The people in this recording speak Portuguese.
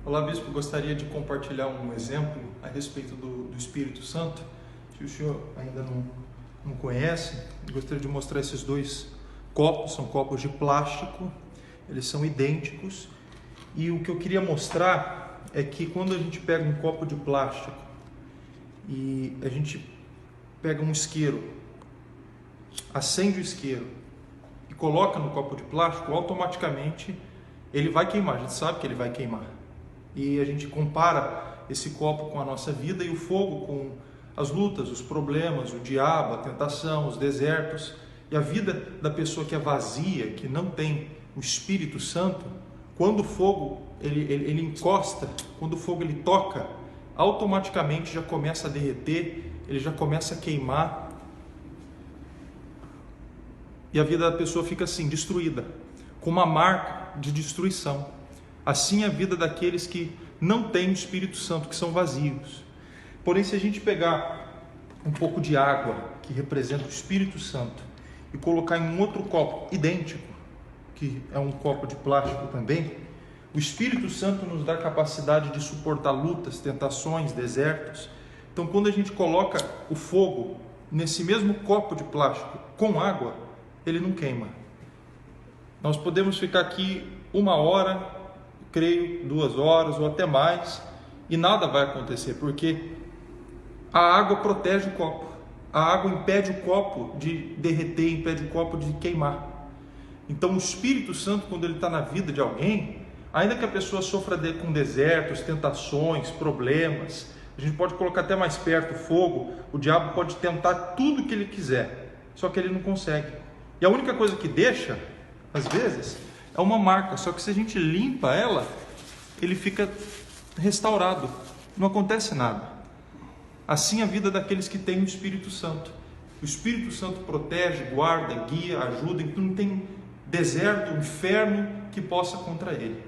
Olá, Bispo. Gostaria de compartilhar um exemplo a respeito do Espírito Santo. Se o senhor ainda não conhece, gostaria de mostrar esses dois copos. São copos de plástico, eles são idênticos. E o que eu queria mostrar é que quando a gente pega um copo de plástico e a gente pega um isqueiro, acende o isqueiro e coloca no copo de plástico, automaticamente ele vai queimar. A gente sabe que ele vai queimar. E a gente compara esse copo com a nossa vida e o fogo com as lutas, os problemas, o diabo, a tentação, os desertos. E a vida da pessoa que é vazia, que não tem o Espírito Santo, quando o fogo ele encosta, quando o fogo ele toca, automaticamente já começa a derreter, ele já começa a queimar. E a vida da pessoa fica assim, destruída, com uma marca de destruição. Assim é a vida daqueles que não têm o Espírito Santo, que são vazios. Porém, se a gente pegar um pouco de água, que representa o Espírito Santo, e colocar em um outro copo idêntico, que é um copo de plástico também, o Espírito Santo nos dá a capacidade de suportar lutas, tentações, desertos. Então, quando a gente coloca o fogo nesse mesmo copo de plástico com água, ele não queima. Nós podemos ficar aqui 1 hora, creio 2 horas ou até mais, e nada vai acontecer, porque a água protege o copo. A água impede o copo de derreter, impede o copo de queimar. Então o Espírito Santo, quando ele está na vida de alguém, ainda que a pessoa sofra com desertos, tentações, problemas, a gente pode colocar até mais perto o fogo, o diabo pode tentar tudo que ele quiser, só que ele não consegue. E a única coisa que deixa, às vezes, é uma marca, só que se a gente limpa ela, ele fica restaurado, não acontece nada. Assim a vida daqueles que têm o Espírito Santo. O Espírito Santo protege, guarda, guia, ajuda, então não tem deserto, inferno que possa contra ele.